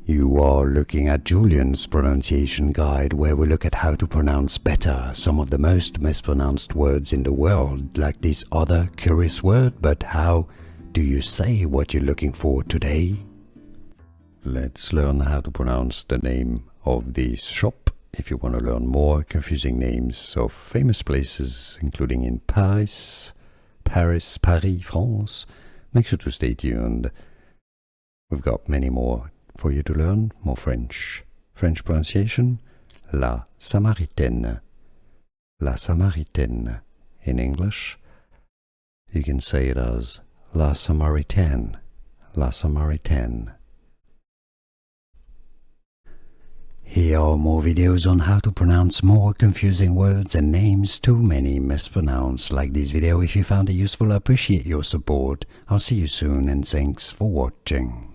You are looking at Julian's pronunciation guide, where we look at how to pronounce better some of the most mispronounced words in the world, like this other curious word. But how do you say what you're looking for today? Let's learn how to pronounce the name of this shop. If you want to learn more confusing names of famous places, including in Paris, France, make sure to stay tuned. We've got many more for you to learn, more French. French pronunciation, La Samaritaine. La Samaritaine. In English, you can say it as La Samaritaine. La Samaritaine. Here are more videos on how to pronounce more confusing words and names too many mispronounced. Like this video if you found it useful. I appreciate your support. I'll see you soon and thanks for watching.